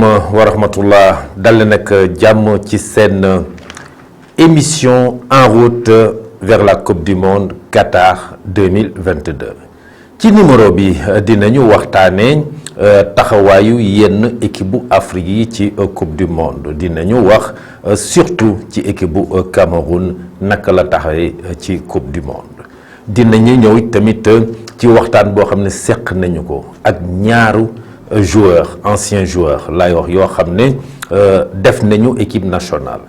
wa rahmatullah dal nag jàmm ci seen émission en route vers la coupe du monde Qatar 2022 ci numéro bi dinañu waxtaanee taxawaayu yenn équipe bu Afrique yi ci coupe du monde dinañu wax surtout ci équipe bu Cameroun naka la taxawee ci coupe du monde dinañu ñëw tamit ci waxtaan boo xam ne seq nañu ko ak ñaaru joueurs anciens joueurs laay wax yoo xam ne def nañu équipe nationale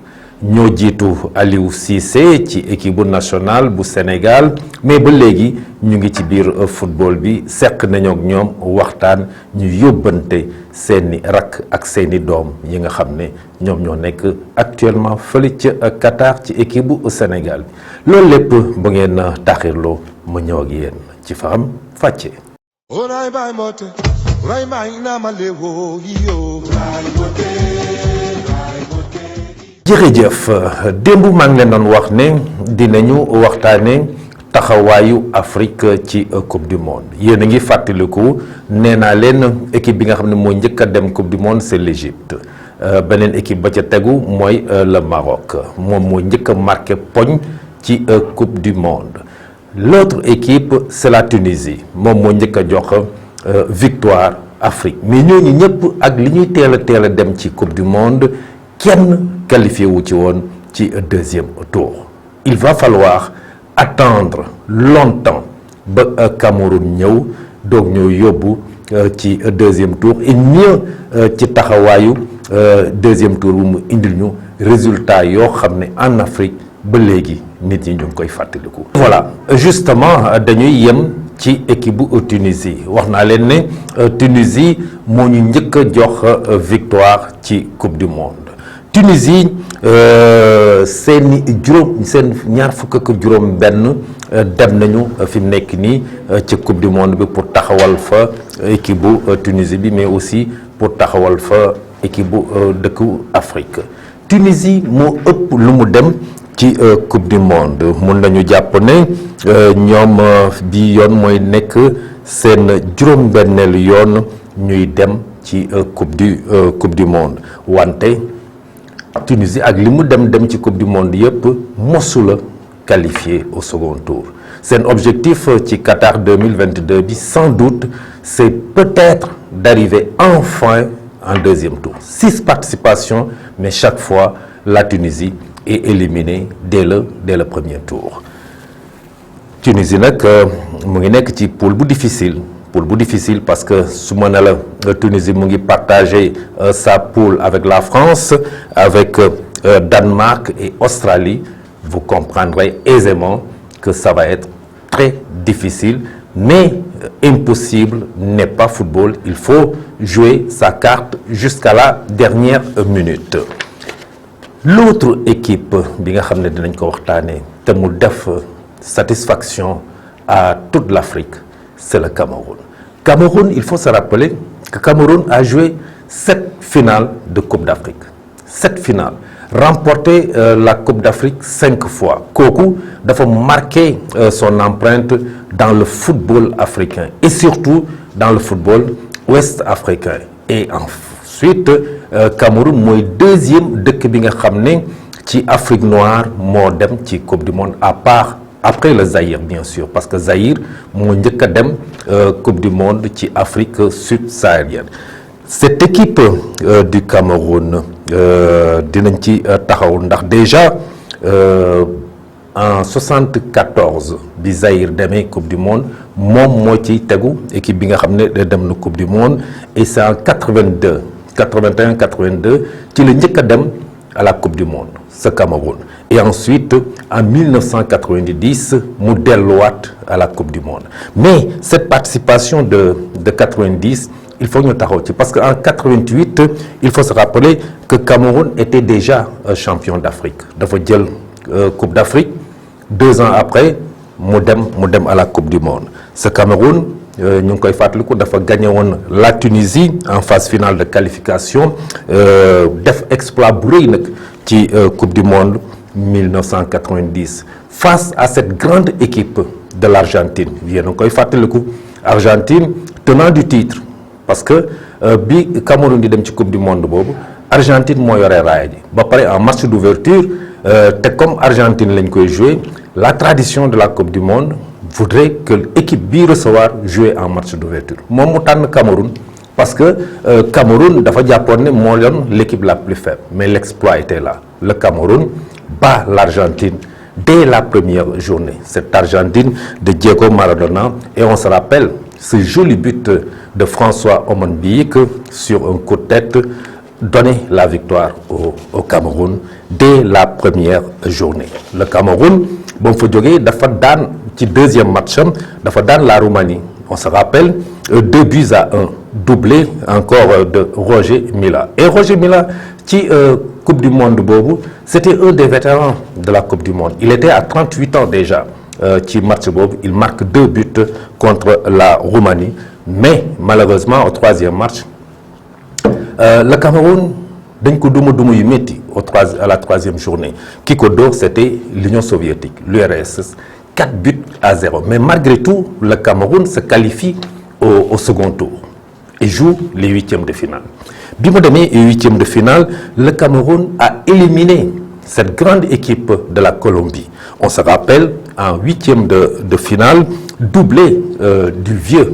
ñoo jiitu Aliou Cissé ci équipe bu nationale bu Sénégal mais ba léegi ñu ngi ci biir football bi seq nañu ak ñoom waxtaan ñu yóbbante seeni rakk ak seeni doom yi nga xam ne ñoom ñoo nekk actuellement fële ca Qatar ci équipe bu Sénégal bi loolu lépp bu ngeen taxirloo ma ñëw ak yéen ci Faram Facce. jërëjëf démb maa ngi leen doon wax ne dinañu waxtaane taxawaayu Afrique ci coupe du monde yéen a ngi fàttaliku nee naa leen équipe bi nga xam ne moo njëkk a dem coupe du monde c'est l'Égypte beneen équipe ba ca tegu mooy le Maroc moom moo njëkk a marqué poñ ci coupe du monde l'autre équipe c'est la Tunisie moom moo njëkk a jox victoire Afrique mais ñooñu ñëpp ak li ñuy teel a dem ci coupe du monde kenn qualifié wu ci woon ci deuxième tour il va falloir attendre longtemps ba Cameroun ñëw doog ñoo yóbbu ci deuxième tour et mieux ci taxawaayu deuxième tour bu mu indil ñu résultat yoo xam ne en Afrique ba léegi nit ñi ñu ngi koy fàttaliku. voilà justement dañuy yem ci équipe bu Tunisie wax naa leen ne Tunisie moo ñu njëkk a jox victoire ci coupe du monde Tunisie seen ñaar fukk ak juróom benn dem nañu fi mu nekk nii ci coupe du monde bi pour taxawal fa équipe bu Tunisie bi mais aussi pour taxawal fa équipe bu dëkku Afrique Tunisie moo ëpp lu mu dem ci coupe du monde mun nañu jàpp ne ñoom bi yoon mooy nekk seen juróom-benneelu yoon ñuy dem ci coupe du monde wante Tunisie ak li mu dem ci coupe du monde yëpp mosula qualifié au second tour seen objectif ci Qatar 2022 bi sans doute c'est peut-être d'arriver enfin en deuxième tour 6 participations mais chaque fois la Tunisie est éliminée dès le premier tour Tunisie nag mu ngi nekk ci poule bu difficile parce que su ma ne la Tunisie mu ngi partager sa poule avec la France avec Danemark et Australie vous comprendrez aisément que ça va être très difficile mais impossible n'est pas football il faut jouer sa carte jusqu'à la dernière minute l'autre équipe bi nga xam ne dinañ ko waxtaanee te mu def satisfaction à toute l'Afrique c'est le Cameroun. Cameroun, il faut se rappeler que Cameroun a joué 7 finales de Coupe d'Afrique. 7 finales. Remporté la Coupe d'Afrique 5 fois. Kooku dafa marqué son empreinte dans le football africain et surtout dans le football ouest-africain. Et ensuite, Cameroun mooy deuxième dëkk bi nga xam ne ci Afrique noire moo dem ci Coupe du monde à part après le Zaïre bien sûr parce que Zaïre moo njëkk a dem Coupe du monde ci Afrique subsaharienne cette équipe du Cameroun dinañ ci taxaw ndax déjà en 74 bi Zaïre demee Coupe du monde moom moo ciy tegu équipe bi nga xam ne dem na Coupe du monde et c'est en 81 82 ci la njëkk a dem à la Coupe du monde ce Cameroun et ensuite en 1990 mu delluwaat à la Coupe du monde mais cette participation de 90 il faut ñu taxaw ci parce que en 88 il faut se rappeler que Cameroun était déjà champion d'Afrique dafa jël Coupe d'Afrique 2 ans après mu dem à la Coupe du monde ce Cameroun ñu ngi koy fàttaliku dafa gagné woon la Tunisie en phase finale de qualification def exploit bu rëy nag ci Coupe du monde 1990 face à cette grande équipe de l'Argentine yéen a ngi koy fàttaliku Argentine tenant du titre parce que bi Cameroun di dem ci coupe du monde boobu Argentine moo yore raaya ji ba pare en match d'ouverture te comme Argentine lañ koy jouer la tradition de la coupe du monde voudrait que l'équipe bi recevoir jouer en match d'ouverture moom mu tànn Cameroun parce que Cameroun dafa jàppoon ne moo doon l'équipe la plus faible mais l'exploit était là le Cameroun bat l'Argentine dès la première journée cette Argentine de Diego Maradona et on se rappelle ce joli but de François Omonbiik sur un coup de tête donner la victoire au Cameroun dès la première journée le Cameroun ba mu fa jógee dafa daan ci deuxième match-am dafa daan la Roumanie on se rappelle 2-1 doublé encore de Roger Mila et Roger Mila ci Coupe du Monde boobu c'était un des vétérans de la Coupe du Monde il était à 38 ans déjà ci match boobu il marque 2 buts contre la Roumanie mais malheureusement au troisième match le Cameroun dañ ko duma yu métti à la troisième journée ki ko dóor c'était l'Union soviétique l'URSS 4-0 mais malgré tout le Cameroun se qualifie au second tour et joue les huitièmes de finale bi mu demee huitièmes de finale le Cameroun a éliminé cette grande équipe de la Colombie on se rappelle en huitièmes de finale doublé du vieux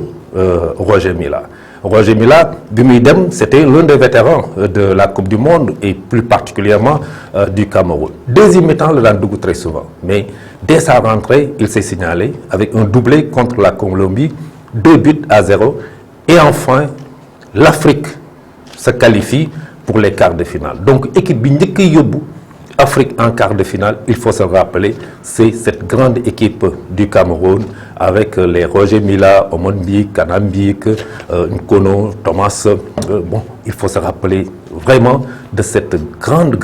Roger Mila Roger Mila bi muy dem c'était l'un des vétérans de la Coupe du Monde et plus particulièrement du Cameroun deuxième mi-temps la daan dugg très souvent mais dès sa rentrée il s'est signalé avec un doublé contre la Colombie 2-0 et enfin l'Afrique se qualifie pour les quarts de finale donc équipe bi njëkk a yóbbu Afrique en quart de finale il faut se rappeler c'est cette grande équipe du Cameroun avec les Roger Mila, Omonbiik, Kanambiik, Nkono, Thomas bon il faut se rappeler vraiment de cette grande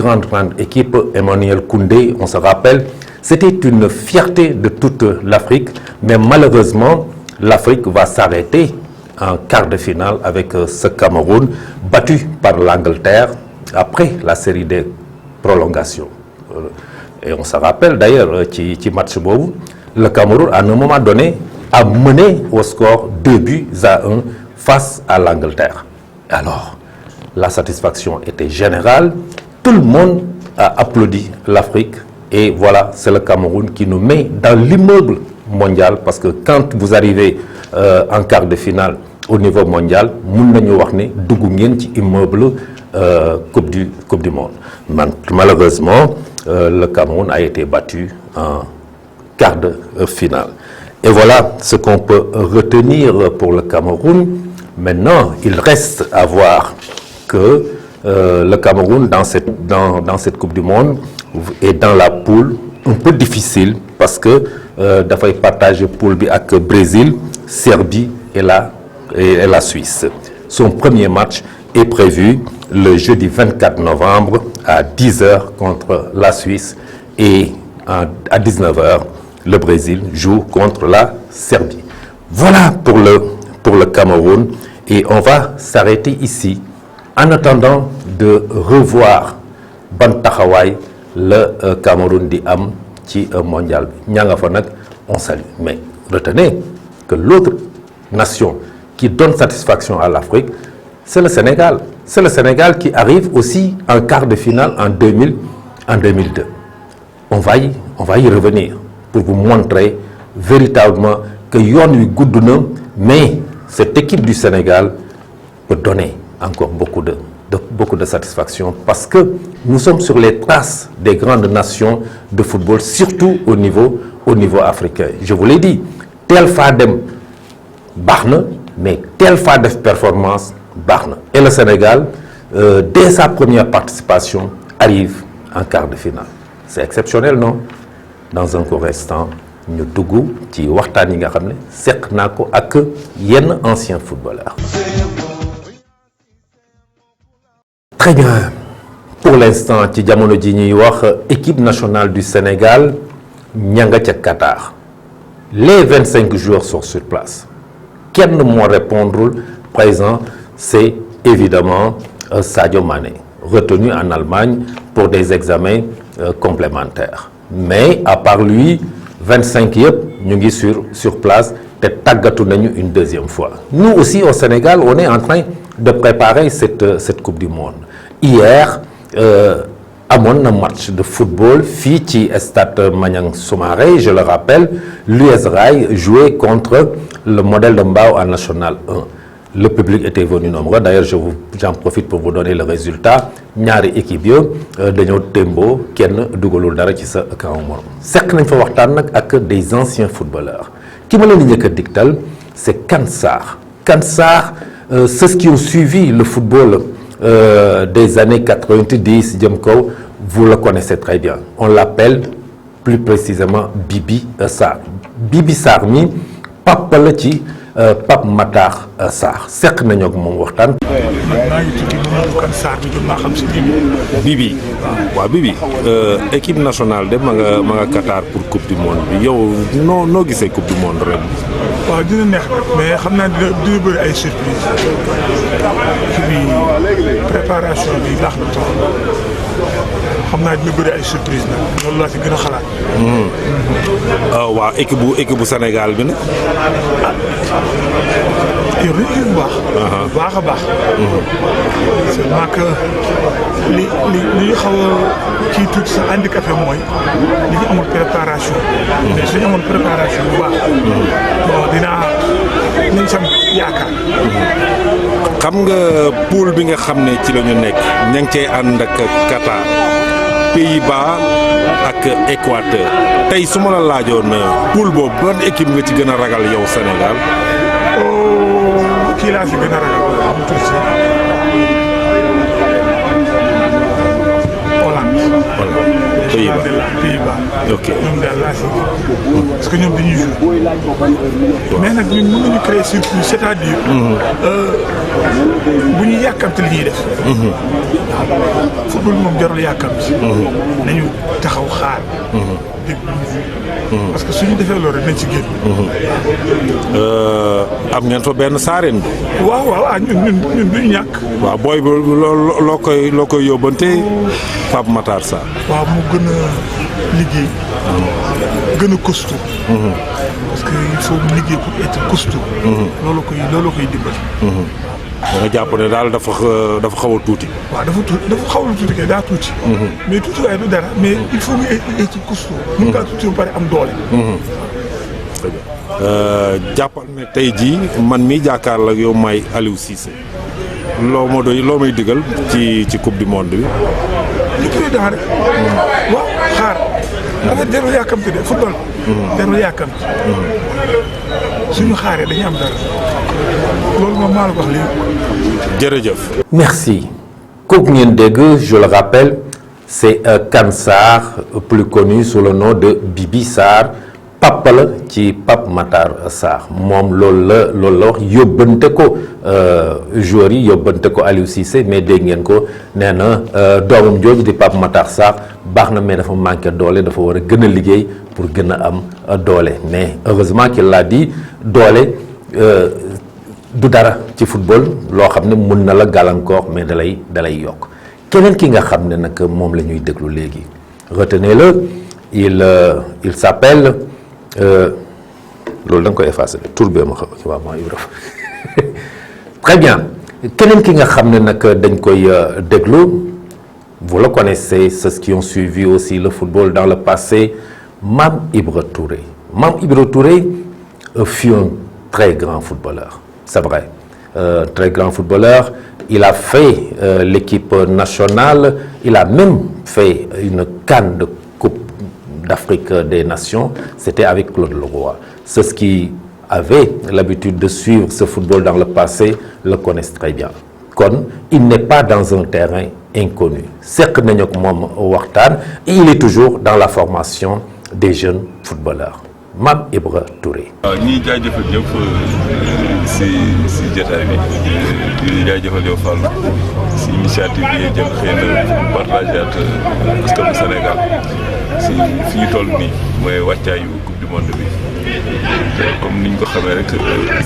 équipe Emmanuel Koundé on se rappelle c'était une fierté de toute l'Afrique mais malheureusement l'Afrique va s'arrêter en quart de finale avec ce Cameroun battu par l'Angleterre après la série des prolongations et on se rappelle d'ailleurs ci match boobu le Cameroun à un moment donné a mené au score 2-1 face à l'Angleterre alors la satisfaction était générale tout le monde a applaudi l'Afrique et voilà c'est le Cameroun qui nous met dans l'immeuble mondial parce que quand vous arrivez en quart de finale au niveau mondial mun nañu wax ne dugg ngeen ci immeuble Coupe du Monde malheureusement le Cameroun a été battu en quart de finale et voilà ce qu'on peut retenir pour le Cameroun maintenant il reste à voir que le Cameroun dans cette Coupe du Monde est dans la poule un peu difficile parce que dafay partager poule bi ak Brésil Serbie et la Suisse son premier match est prévu le jeudi 24 novembre à 10h contre la Suisse et à 19h le Brésil joue contre la Serbie. Voilà pour le Cameroun et on va s'arrêter ici en attendant de revoir ban taxawaay le Cameroun di am ci mondial bi ña nga fa nag on salue mais retenez que l'autre nation qui donne satisfaction à l'Afrique c'est le Sénégal. C'est le Sénégal qui arrive aussi en quart de finale en 2002. On va y revenir pour vous montrer véritablement que yoon wi gudd na mais cette équipe du Sénégal peut donner encore beaucoup de satisfaction parce que nous sommes sur les traces des grandes nations de football surtout au niveau africain. Je vous l'ai dit teel faa dem baax na mais teel faa def performance baax na et le Sénégal dès sa première participation arrive en quart de finale c'est exceptionnel non dans un court instant ñu dugg ci waxtaan yi nga xam ne seq naa ko ak yenn anciens footballeurs. Très bien pour l'instant ci jamono ji ñuy wax équipe nationale du Sénégal ña nga ca Qatar les 25 joueurs sont sur place kenn moo répondre présent c'est évidemment Sadio Mané retenu en Allemagne pour des examens complémentaires mais à part lui 25 yëpp ñu ngi sur place te tàggatu nañu une deuxième fois nous aussi au Sénégal on est en train de préparer cette Coupe du Monde. Hier, amoon na match de football fii ci stade Maniang Soumaré, je le rappelle, l'US Rail jouait contre le Modèle de Mbao en National 1. Le public était venu nombreux. D'ailleurs, j'en profite pour vous donner le résultat. ñaari équipe yo dañoo tembo kenn dugalul dara ci sa camp morom. Seq nañ fa waxtaan nag ak des anciens footballeurs. Ki ma leen di njëkk a digtal, c'est Kane Sarr. Kane Sarr, ceux qui ont suivi le football des années 90 jëm kaw, vous le connaissez très bien. On l'appelle plus précisément Bibi Sarr. Bibi Sarr mi papa la ci Pape Matar Sarr seq nañu ak moom waxtaan. maa ngi tukki Mamadou Kane Sarr mi gën maa xam si Bibi waaw Bibi équipe nationale de ma nga Qatar pour coupe du monde bi yow noo gisee coupe du monde ren. waaw dina neex nag mais xam naa dina bëri ay surprise ci bi préparation bi baax na trop xam naa dina bëri ay surprise nag loolu laa ci gën a xalaat. waaw équipe bu Sénégal bi nag. yow dañuy gis bu baax a baax. seulement que li ñu xaw a kii tuuti sa handicapé mooy li ñu amul préparation. mais suñu amoon préparation bu baax. bon nañ sam yaakaar. xam nga poule bi nga xam ne ci la ñu nekk ña ngi cay ànd ak Qatar, Pays-Bas ak Équateur tey su ma la laajoon poule boobu ban équipe nga ci gën a ragal yow Sénégal. kii laa si gën a ragal am tuuti Hollande. Pays-Bas. ok ñoom daal laa si parce que ñoom dañuy jouer mais nag ñun mën nañu créer surprise c'est-à-dire bu ñu yàkkamti li ñuy def. football moom jarul yàkkamti. nañu taxaw xaar. parce que suñu defee loolu rek nañ ci génn. am ngeen fa benn saareen bi. waaw ñun duñu ñàkk. waaw booy bi loo koy yóbbante Pape Matar Sarr. waaw mu gën a liggéey. gën a costaud. parce que il faut mu liggéey pour être costaud. loolu koy dimbali. da nga jàpp ne daal dafa xaw a tuuti. waaw dafa xaw a tuuti kay daa tuuti. mais tuuti waaye du dara mais il faut mu être costaud. mën ngaa tuuti ba pare am doole. jàppal ne tey jii man mii jàkkaarloo ak yow may Aliou Cissé loo may digal ci coupe du monde bi. li président rek. waaw xaar. dafa jarul yàkkamti de football. jarul yàkkamti. suñu xaaree dañuy am dara. loolu moom maa la wax léegi. jërëjëf. merci. kooku ngeen dégg je le rappelle c'est Kane Sarr plus connu sous le nom de Bibi Sarr papa la ci Pape Matar Sarr moom loolu la wax yóbbante ko joueurs yi yóbbante ko Aliou Cissé mais dégg ngeen ko nee na doomam jooju di Pape Matar Sarr baax na mais dafa manqué doole dafa war a gën a liggéey pour gën a am doole mais heureusement qu'il l'a dit doole du dara ci football loo xam ne mën na la gàllankoor mais dalay yokk keneen ki nga xam ne nag moom la ñuy déglu léegi retenez-le il s'appelle loolu da nga koy effacer tur bee ma xaw waaw maa Ibra très bien keneen ki nga xam ne nag dañ koy déglu vous le connaissez ceux qui ont suivi aussi le football dans le passé Mame Ibra Touré. Mame Ibra Touré fut un très grand footballeur. C'est vrai, très grand footballeur. Il a fait l'équipe nationale, il a même fait une CAN de Coupe d'Afrique des Nations. C'était avec Claude Leroy. Ceux qui avaient l'habitude de suivre ce football dans le passé le connaissent très bien. Kon, il n'est pas dans un terrain inconnu. Seq nañu ak moom waxtaan et il est toujours dans la formation des jeunes footballeurs. Mame Ibra Touré. waaw ñuy jaajëfal ñëpp si jotaay bi di jaajëfal yow Fall si initiative bi ngay jël xëy na partagé ak askanu Sénégal si fi ñu toll nii mooy wàccaayu coupe du monde bi te comme niñ ko xamee rek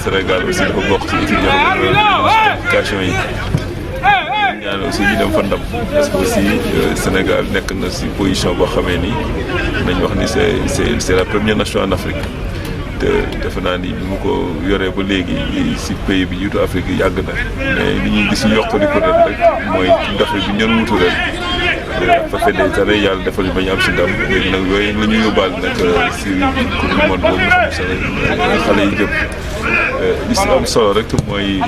Sénégal aussi dafa bokk ci équipe qualification yi ñaan aussi ñu dem fa ndam parce que aussi Sénégal nekk na si position boo xamee ni nañ wax ni c'est la première nation en Afrique te defe naa ni bi mu ko yoree ba léegi si pays bi jiitu Afrique yi yàgg na mais li ñuy gis yokkali ko ren rek mooy d'Afrique bi ñoon wutu ren ça fait des années yàlla defal ba ñu am si ndam léegi nag yooyu la ñu yóbbaale nag si coupe du monde boobu nga xam ne xale yi jëm li si am solo rek mooy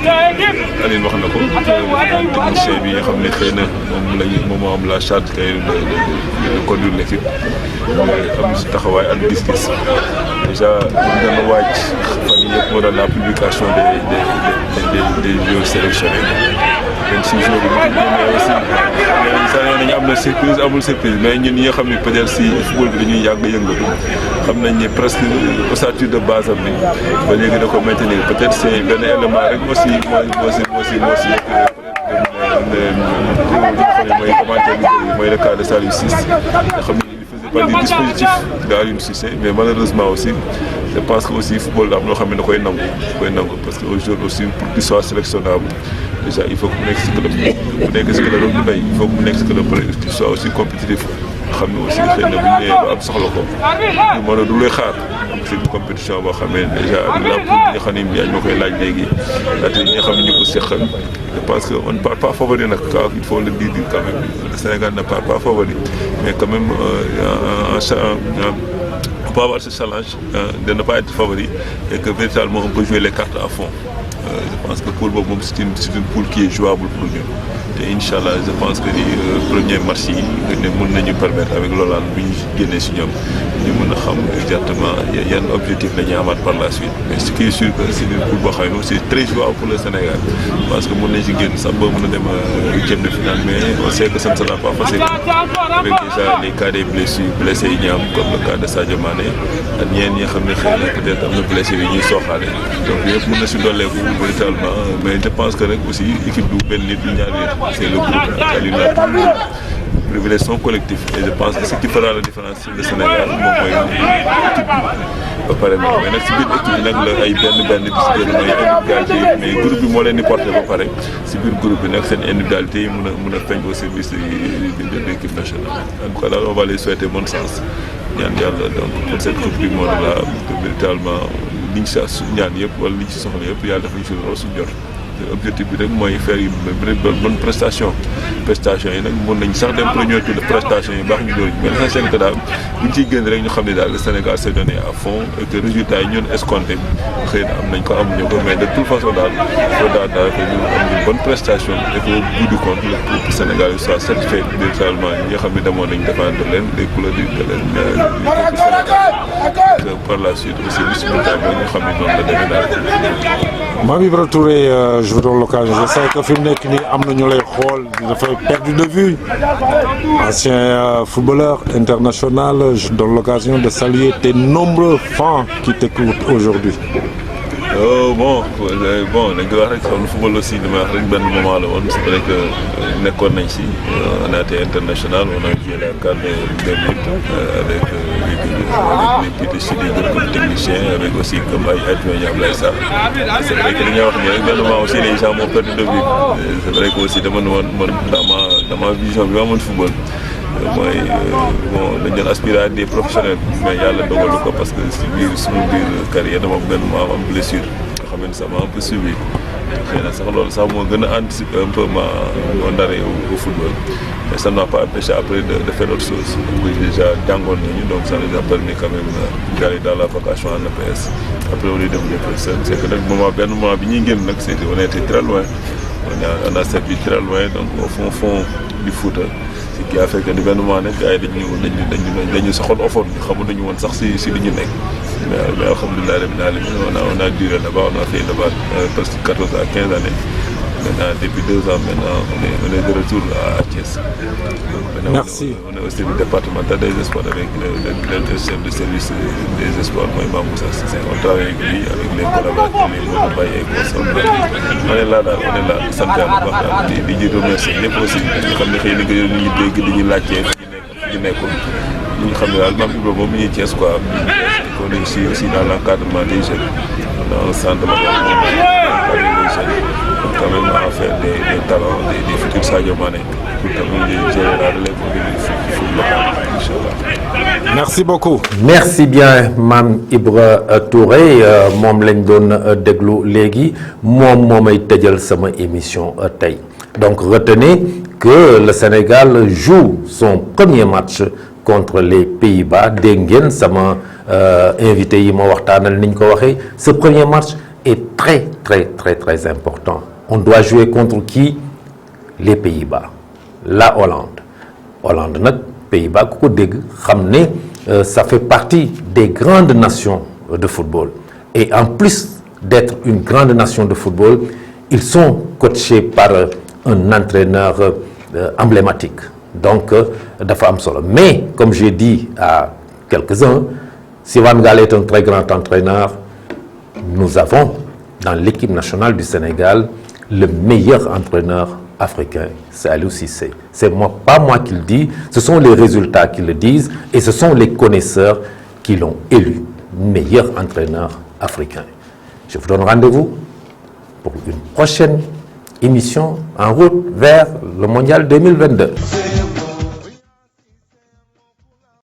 Aline wax na ko technicien bi nga xam ne xëy na moom moo am la charge kay de conduire l'équipe am si taxawaay ak gis-gis déjà ñu gën a waaj fan yii yëpp moo doon la publication des joueurs sélectionnés même si jour bi aussi saa yoo nañu am na surprise amul surprise mais ñun ñi nga xam ne peut-être si football bi dañuy yàgg yëngatu xam nañ ni presque ossature de base am ni ba léegi da ko maintenir peut-être c'est benn élément rek aussi mooy commentaire bi mooy le cas de Saliou Ciss nga xam ne pas du dispositif d'Aliou Cissé mais malheureusement aussi je pense que aussi football am loo xam ne da koy nangu parce que aujourd'hui aussi pour qu'il soit sélectionnable déjà il faut que mu nekk si club bu nekk si club bu ndey il faut que mu nekk si club qu'il soit aussi compétitif xam ne aussi xëy na bu ñu nee ba am soxla ko du mën a du lay xaar c'est une compétition boo xam ne déjà ak la pour nga xam ne Ndiaye moo koy laaj léegi laata ñi nga xam ne ñu ko seqal je pense que on ne parle pas favori nag il faut le dire quand même le Sénégal ne parle pas favori mais quand même on peut avoir ce challenge de ne pas être favori et que véritablement on peut jouer les cartes à fond. Je pense que pour boobu moom c'est une poule qui est jouable pour nous te incha allah je pense que ni premier match yi ne mën nañu permettre avec Hollande bi ñu génnee si ñoom ñu mën a xam exactement yan objectif la ñuy amaat par la suite mais ce qui est sûr que c'est une poule boo xam ne c'est très jouable pour le Sénégal parce que mën nañ si génn sax ba mën a dem huitième de finale mais on sait que ça ne sera pas facile avec déjà les cas des blessés yi ñu am comme le cas de Sadio Mané ak ñeneen ñi nga xam ne xëy na peut-être am na blessé yi ñuy sooxaale donc yëpp mën na si dolleeku véritablement mais je pense que rek aussi équipe du benn nit du ñaari nit c'est le groupe Aliou la privilège son collectif et je pense que ce qui fera la différence sur le Sénégal moom mooy équipe bi ba pare mais nag si biir équipe bi nag la ay benn bi si biir mooy individualité yi mais groupe bi moo leen di porté ba pare si biir groupe bi nag seen individualité yi mën a feeñ au service de l'équipe nationale en tout cas daal on va les souhaiter bonne chance ñaan yàlla donc pour cette coupe du monde là véritablement liñ si ñaan yëpp wala liñ si soxla yëpp yàlla dafa ñu si lool suñu jot objectif bi rek mooy faire une bonne prestation yi nag mën nañ sax dem premier tour de prestation yi baax ñu door mais l'essentiel que daal buñ ciy génn rek ñu xam ne daal le Sénégal s'est donné à fond et que résultat yi ñun escompté xëy na am nañ ko amuñu ko mais de toute façon daal faut daal que ñu am une bonne prestation et que au bout du compte le peuple sénégalais soit satisfait véritablement ñi nga xam ne demoon nañ défendre leen les couleurs du Sénégal que par la suite aussi bisimilah ñu xam ne noonu la demee daal. Mame Ibra Touré je vous donne l'occasion je sais que fi mu nekk nii am na ñu lay xool dafay perdu de vue ancien footballeur international je donne l'occasion de saluer tes nombreux fans qui t'écoutent aujourd'hui. Bon dañ koy wax rek xam nga football aussi dama wax rek benn moment la woon c'est vrai que nekkoon nañ si on a été international on a joué la CAN 2000 avec les petits Chili comme technicien avec aussi comme ay adjoint yi Ablaye Sarr c'est vrai que li nga wax nii rek benn moment aussi les gens m'ont perdu de vue c'est vrai que aussi dama ne woon man dans ma vision bi ma amoon football mooy bon dañ doon aspirer à des professionnels mais yàlla dogalu ko parce que si biir suñu biir carrière dama benn ma am blessure nga xam ne ça m'a un peu suivi xëy na sax loolu sax moo gën a anticiper un peu mon arrêt au football mais ça ne m'a pas empêché après de faire autre chose déjà jàngoon nañu donc ça nous a permis quand même d'aller dans la vocation en APS après on est devenu professeur c'est que nag benn moment bi ñuy génn nag c'est on était très loin on a servi très loin donc au fond du foot ce qui a fait que ni benn moment nag gars yi dañu soxal ofoon xamu nañu woon sax si li ñu nekk mais alhamdulilah rabbil alamin on a duré là-bas on a fait là-bas presque 14 à 15 années maintenant depuis 2 ans maintenant on est de retour à Thiès. Merci. On est aussi le départemental des espoirs avec le chef de service des espoirs mooy Mame Moussa Cissé on travaille avec lui avec les collaborateurs les Modou Baye ak on est là daal on est là sant yàlla bu baax daal di remercier ñëpp aussi nga xam ne xëy na ñu ngi dégg di ñu laajtee fi ñu nekkul ñu xam ne daal Mame Ibra moom mi ngi Thiès quoi on est ici aussi dans l'encadrement des jeunes dans le centre de l'encadrement des jeunes quand même à faire des talents des futurs Sadio Mané pour tamit gérer la relève du foot local incha allah. Merci beaucoup. Merci bien Mame Ibra Touré moom lañ doon déglu léegi moom moomay tëjal sama émission tey donc retenez que le Sénégal joue son premier match contre les Pays-Bas dégg ngeen sama invité yi ma waxtaanal ni ñu ko waxee ce premier match est très important on doit jouer contre qui? Les Pays-Bas la Hollande nag Pays-Bas ku ko dégg xam ne ça fait partie des grandes nations de football et en plus d'être une grande nation de football ils sont coachés par un entraîneur emblématique donc dafa am solo mais comme j'ai dit à quelques-uns si Van Gaal est un très grand entraîneur nous avons dans l'équipe nationale du Sénégal le meilleur entraîneur africain, c'est Aliou Cissé. C'est pas moi qui le dis, ce sont les résultats qui le disent et ce sont les connaisseurs qui l'ont élu meilleur entraîneur africain. Je vous donne rendez-vous pour une prochaine émission en route vers le Mondial 2022.